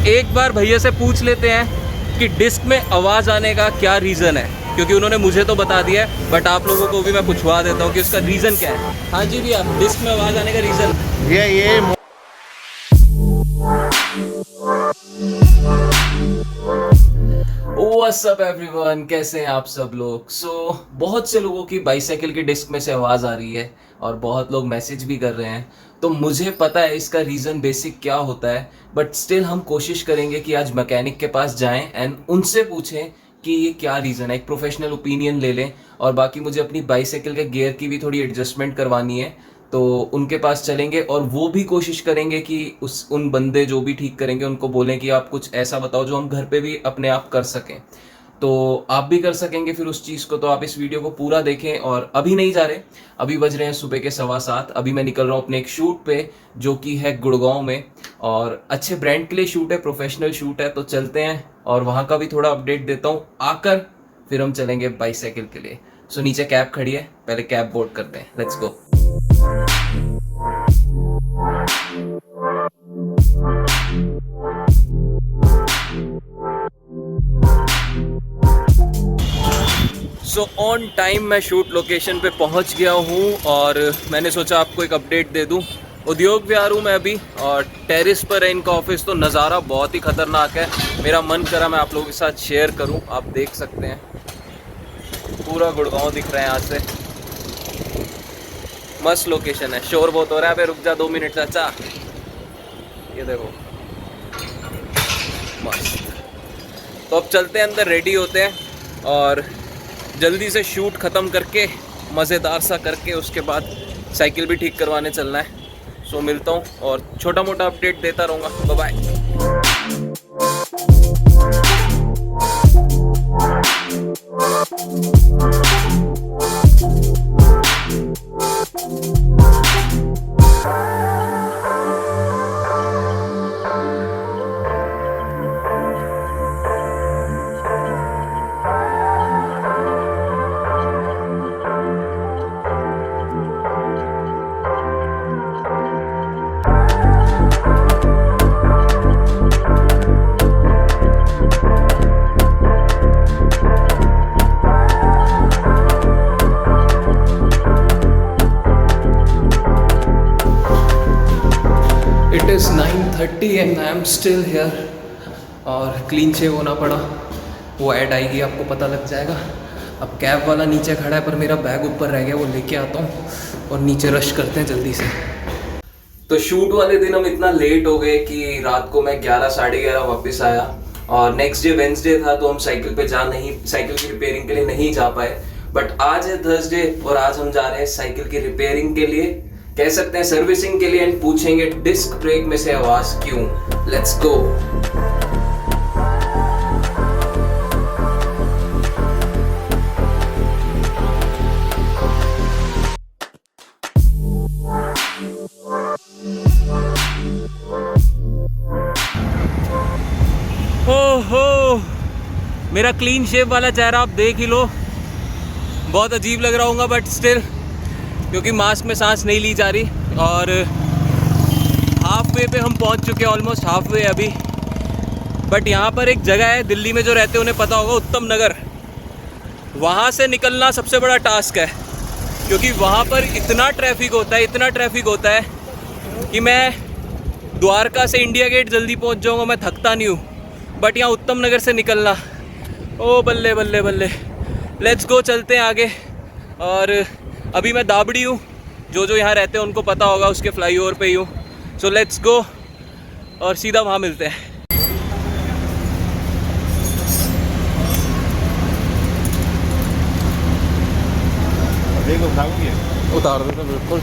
एक बार भैया से पूछ लेते हैं कि डिस्क में आवाज़ आने का क्या रीज़न है, क्योंकि उन्होंने मुझे तो बता दिया है, बट आप लोगों को भी मैं पूछवा देता हूँ कि उसका रीज़न क्या है। हाँ जी भैया, डिस्क में आवाज़ आने का रीज़न ये व्हाट्स अप एवरीवन, कैसे हैं आप सब लोग। बहुत से लोगों की बाईसाइकिल की डिस्क में से आवाज़ आ रही है और बहुत लोग मैसेज भी कर रहे हैं। तो मुझे पता है इसका रीज़न बेसिक क्या होता है, बट स्टिल हम कोशिश करेंगे कि आज मैकेनिक के पास जाएं एंड उनसे पूछें कि ये क्या रीज़न है, एक प्रोफेशनल ओपिनियन ले लें। और बाकी मुझे अपनी बाईसाइकिल के गियर की भी थोड़ी एडजस्टमेंट करवानी है, तो उनके पास चलेंगे और वो भी कोशिश करेंगे कि उन बंदे जो भी ठीक करेंगे उनको बोलें कि आप कुछ ऐसा बताओ जो हम घर पे भी अपने आप कर सकें। तो आप भी कर सकेंगे फिर उस चीज़ को। तो आप इस वीडियो को पूरा देखें। और अभी नहीं जा रहे, अभी बज रहे हैं सुबह के 7:15। अभी मैं निकल रहा हूँ अपने एक शूट पे जो कि है गुड़गांव में, और अच्छे ब्रांड के लिए शूट है, प्रोफेशनल शूट है। तो चलते हैं और वहाँ का भी थोड़ा अपडेट देता हूँ। आकर फिर हम चलेंगे बाईसाइकिल के लिए। सो नीचे कैब खड़ी है, पहले कैब बोर्ड करते हैं। Let's go. So on time मैं शूट लोकेशन पे पहुंच गया हूं और मैंने सोचा आपको एक अपडेट दे दूं। उद्योग विहार हूं मैं अभी और टेरिस पर है इनका ऑफिस। तो नज़ारा बहुत ही ख़तरनाक है, मेरा मन करा मैं आप लोगों के साथ शेयर करूं। आप देख सकते हैं पूरा गुड़गांव दिख रहा है यहाँ से। मस्त लोकेशन है। शोर बहुत हो रहा है, रुक जा 2 मिनट चाचा। ये देखो मस्त। तो अब चलते हैं अंदर, रेडी होते हैं और जल्दी से शूट ख़त्म करके मज़ेदार सा करके उसके बाद साइकिल भी ठीक करवाने चलना है। सो मिलता हूँ और छोटा मोटा अपडेट देता रहूँगा। Bye bye. It is 9:30 and I am still here. और क्लीन शेव होना पड़ा, वो ऐड आएगी आपको पता लग जाएगा। अब कैब वाला नीचे खड़ा है पर मेरा बैग ऊपर रह गया, वो लेके आता हूँ और नीचे रश करते हैं जल्दी से। तो शूट वाले दिन हम इतना लेट हो गए कि रात को मैं 11 साढ़े 11 वापस आया। और नेक्स्ट डे वेंसडे था तो हम साइकिल की रिपेयरिंग के लिए नहीं जा पाए। बट आज है थर्सडे और आज हम जा रहे हैं साइकिल की रिपेयरिंग के लिए, कह सकते हैं सर्विसिंग के लिए, एंड पूछेंगे डिस्क ब्रेक में से आवाज क्यों। Let's go. ओहो, मेरा क्लीन शेव वाला चेहरा आप देख ही लो। बहुत अजीब लग रहा होगा बट स्टिल, क्योंकि मास्क में सांस नहीं ली जा रही। और हाफ वे पे हम पहुंच चुके हैं, ऑलमोस्ट हाफ वे अभी। बट यहाँ पर एक जगह है, दिल्ली में जो रहते हैं उन्हें पता होगा, उत्तम नगर। वहाँ से निकलना सबसे बड़ा टास्क है, क्योंकि वहाँ पर इतना ट्रैफिक होता है कि मैं द्वारका से इंडिया गेट जल्दी पहुँच जाऊँगा, मैं थकता नहीं हूँ। बट यहाँ उत्तम नगर से निकलना, ओ बल्ले बल्ले बल्ले। लेट्स गो, चलते हैं आगे। और अभी मैं दाबड़ी हूँ, जो यहाँ रहते हैं उनको पता होगा, उसके फ्लाईओवर पे ही हूँ। सो लेट्स गो और सीधा वहाँ मिलते हैं। उतार देते बिल्कुल।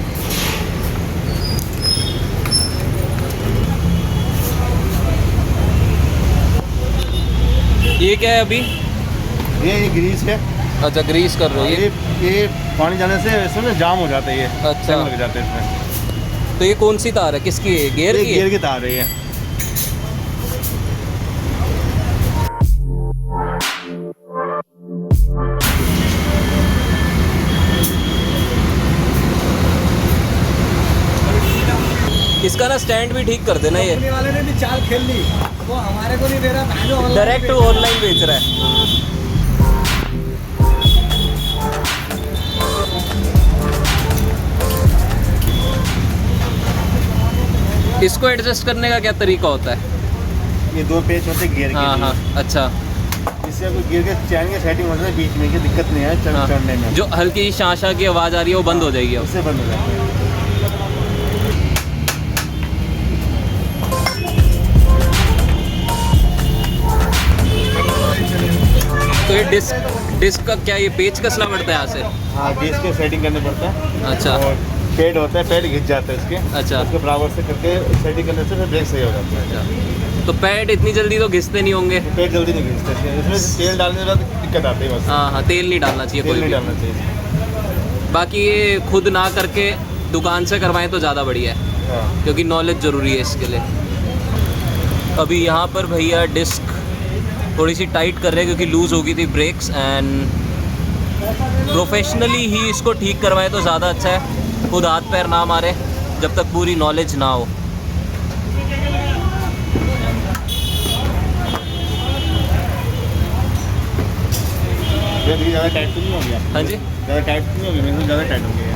ये क्या है अभी? ये ग्रीस है। अच्छा, ग्रीस कर रहे हो। ये पानी जाने से इसमें जाम हो जाता है, ये अच्छा लग जाते हैं इसमें। तो ये कौन सी तार है, किसकी है? गियर की तार है ये। इसका ना स्टैंड भी ठीक कर देना। ये वाले ने भी चाल खेल ली, वो हमारे को नहीं दे रहा, जो डायरेक्ट ऑनलाइन बेच रहा है। इसको एडजस्ट करने का क्या तरीका होता है? ये 2 पेच होते हैं गियर के हाँ लिए। हाँ, अच्छा। इससे आपको गियर के चैन की सेटिंग होती है बीच में, की दिक्कत नहीं है हाँ। चढ़ने में। जो हल्की शांशा की आवाज़ आ रही है वो बंद हो जाएगी अब। उससे बंद हो जाता है। तो ये डिस्क का क्या, ये पेच कसना पड़ता है यहाँ से? हाँ, डिस्क के सेटिंग करने पड़ता है। अच्छा और पेड होता है, पेड घिस जाता है इसके। अच्छा। उसके बराबर से करके सेटिंग करने से फिर ब्रेक सही हो जाता है। अच्छा, तो पैड इतनी जल्दी तो घिसते नहीं होंगे? पेड जल्दी नहीं घिसते इसमें, तेल डालने के बाद दिक्कत आती है बस। हाँ हाँ, तेल नहीं डालना चाहिए तेल कोई नहीं भी। डालना चाहिए। बाकी ये खुद ना करके दुकान से करवाएं तो ज़्यादा बढ़िया है, हाँ। क्योंकि नॉलेज ज़रूरी है इसके लिए। अभी यहाँ पर भैया डिस्क थोड़ी सी टाइट कर रहे हैं क्योंकि लूज़ हो गई थी ब्रेक्स, एंड प्रोफेशनली ही इसको ठीक करवाएं तो ज़्यादा अच्छा है, खुद हाथ पैर ना मारे जब तक पूरी नॉलेज ना हो। ये भी ज़्यादा टाइट तो नहीं हो गया? हाँ जी, ज़्यादा टाइट तो नहीं हो गया, मेरे से ज़्यादा टाइट हो गया।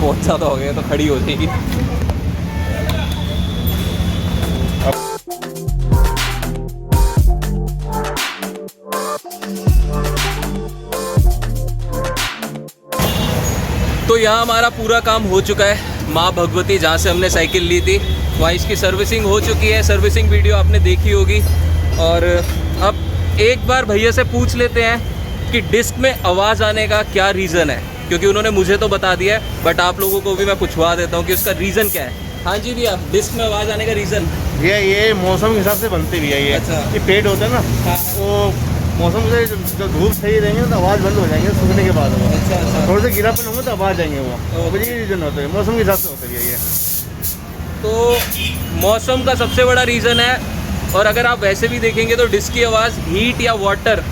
बहुत ज़्यादा हो गया तो खड़ी हो जाएगी। तो यहाँ हमारा पूरा काम हो चुका है। माँ भगवती जहाँ से हमने साइकिल ली थी वहाँ इसकी सर्विसिंग हो चुकी है। सर्विसिंग वीडियो आपने देखी होगी। और अब एक बार भैया से पूछ लेते हैं कि डिस्क में आवाज़ आने का क्या रीज़न है, क्योंकि उन्होंने मुझे तो बता दिया है, बट आप लोगों को भी मैं पूछवा देता हूँ कि उसका रीज़न क्या है। हाँ जी भैया, डिस्क में आवाज़ आने का रीज़न? ये मौसम के हिसाब से बनती भी है ये। अच्छा। ये पेड होता है ना, हाँ। वो मौसम से जब धूप सही रहेंगे तो आवाज़ बंद हो जाएंगे सूखने के बाद। वो अच्छा अच्छा। थोड़े से गिरापन होंगे तो आवाज़ आएंगे वो। तो ये रीज़न होता है, मौसम के हिसाब से होता है ये। तो मौसम का सबसे बड़ा रीज़न है। और अगर आप वैसे भी देखेंगे तो डिस्क की आवाज़ हीट या वाटर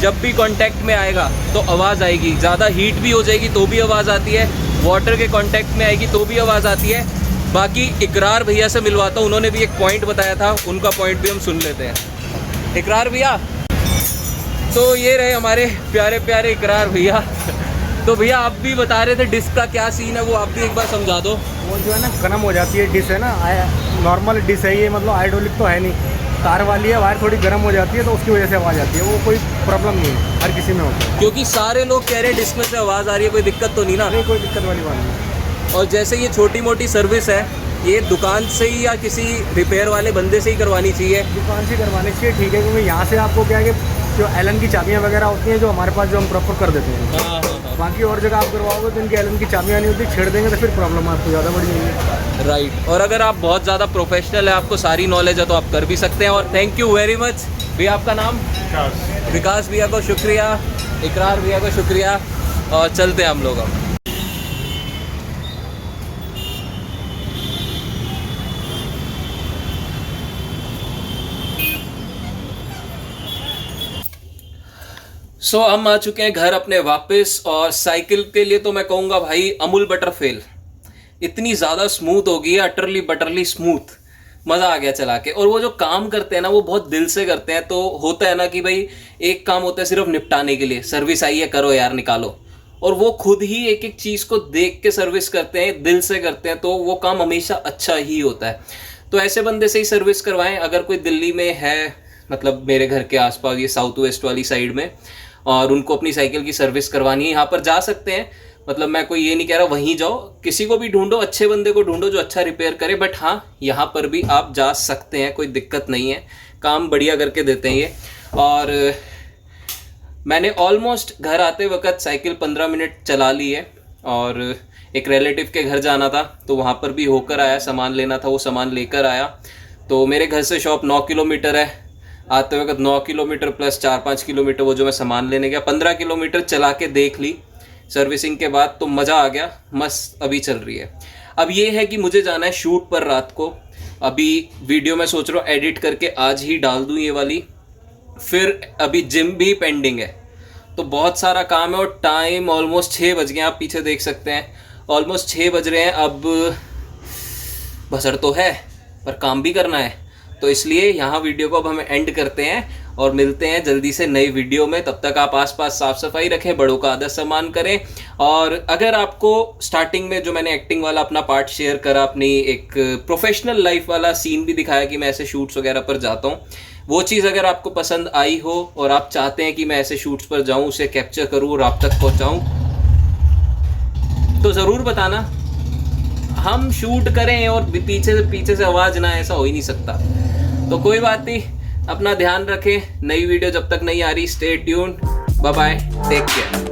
जब भी कांटेक्ट में आएगा तो आवाज़ आएगी। ज़्यादा हीट भी हो जाएगी तो भी आवाज़ आती है, वाटर के कांटेक्ट में आएगी तो भी आवाज़ आती है। बाकी इकरार भैया से मिलवाता हूँ, उन्होंने भी एक पॉइंट बताया था, उनका पॉइंट भी हम सुन लेते हैं। इकरार भैया, तो ये रहे हमारे प्यारे प्यारे इकरार भैया। तो भैया आप भी बता रहे थे डिस्क का क्या सीन है, वो आप भी एक बार समझा दो। वो जो है ना गर्म हो जाती है डिश है ना, नॉर्मल डिश है ये, मतलब हाइड्रोलिक तो है नहीं, तार वाली है, वायर थोड़ी गर्म हो जाती है तो उसकी वजह से आवाज़ आती है। वो कोई प्रॉब्लम नहीं है, हर किसी में होता है। क्योंकि सारे लोग कह रहे हैं डिस्क में से आवाज़ आ रही है, कोई दिक्कत तो नहीं ना? नहीं, कोई दिक्कत वाली बात नहीं। और जैसे ये छोटी मोटी सर्विस है, ये दुकान से ही या किसी रिपेयर वाले बंदे से ही करवानी चाहिए? दुकान से करवाने चाहिए, ठीक है, क्योंकि यहाँ से आपको क्या है कि जो एलन की चाबियाँ वगैरह होती हैं जो हमारे पास, जो हम प्रॉपर कर देते हैं। हाँ हाँ बाकी और जगह आप करवाओगे तो इनकी एलन की चाबियाँ नहीं होती, छेड़ देंगे तो फिर प्रॉब्लम आपको ज़्यादा बढ़ जाएगी। राइट। और अगर आप बहुत ज़्यादा प्रोफेशनल है, आपको सारी नॉलेज है, तो आप कर भी सकते हैं। और थैंक यू वेरी मच भैया। आपका नाम? विकास भैया को शुक्रिया, इकरार भैया को शुक्रिया। और चलते हैं हम लोग अब। सो हम आ चुके हैं घर अपने वापस। और साइकिल के लिए तो मैं कहूँगा भाई अमूल बटर फेल, इतनी ज़्यादा स्मूथ हो गई है, अटरली बटरली स्मूथ, मज़ा आ गया चला के। और वो जो काम करते हैं ना वो बहुत दिल से करते हैं। तो होता है ना कि भाई एक काम होता है सिर्फ निपटाने के लिए, सर्विस आई है करो यार निकालो, और वो खुद ही एक एक चीज़ को देख के सर्विस करते हैं, दिल से करते हैं, तो वो काम हमेशा अच्छा ही होता है। तो ऐसे बंदे से ही सर्विस करवाएं। अगर कोई दिल्ली में है, मतलब मेरे घर के आसपास, ये साउथ वेस्ट वाली साइड में, और उनको अपनी साइकिल की सर्विस करवानी है, यहाँ पर जा सकते हैं। मतलब मैं कोई ये नहीं कह रहा वहीं जाओ, किसी को भी ढूंढो, अच्छे बंदे को ढूंढो जो अच्छा रिपेयर करे। बट हाँ, यहाँ पर भी आप जा सकते हैं, कोई दिक्कत नहीं है, काम बढ़िया करके देते हैं ये। और मैंने ऑलमोस्ट घर आते वक्त साइकिल 15 मिनट चला ली है। और एक रिलेटिव के घर जाना था तो वहाँ पर भी होकर आया, सामान लेना था, वो सामान लेकर आया। तो मेरे घर से शॉप 9 किलोमीटर है, आते वक्त 9 किलोमीटर प्लस 4-5 किलोमीटर वो जो मैं सामान लेने गया, 15 किलोमीटर चला के देख ली सर्विसिंग के बाद, तो मज़ा आ गया, मस्त अभी चल रही है। अब ये है कि मुझे जाना है शूट पर रात को। अभी वीडियो मैं सोच रहा हूँ एडिट करके आज ही डाल दूँ ये वाली। फिर अभी जिम भी पेंडिंग है, तो बहुत सारा काम है। और टाइम ऑलमोस्ट 6 बज गए, आप पीछे देख सकते हैं, ऑलमोस्ट 6 बज रहे हैं। अब बसर तो है, पर काम भी करना है। तो इसलिए यहाँ वीडियो को अब हम एंड करते हैं और मिलते हैं जल्दी से नई वीडियो में। तब तक आप आसपास साफ सफाई रखें, बड़ों का आदर सम्मान करें। और अगर आपको स्टार्टिंग में जो मैंने एक्टिंग वाला अपना पार्ट शेयर करा, अपनी एक प्रोफेशनल लाइफ वाला सीन भी दिखाया कि मैं ऐसे शूट्स वगैरह पर जाता हूँ, वो चीज़ अगर आपको पसंद आई हो और आप चाहते हैं कि मैं ऐसे शूट्स पर जाऊँ, उसे कैप्चर करूँ और आप तक पहुँचाऊँ, तो ज़रूर बताना। हम शूट करें और पीछे से आवाज़ ना, ऐसा हो ही नहीं सकता। तो कोई बात नहीं, अपना ध्यान रखें। नई वीडियो जब तक नहीं आ रही, stay tuned, bye bye, take care.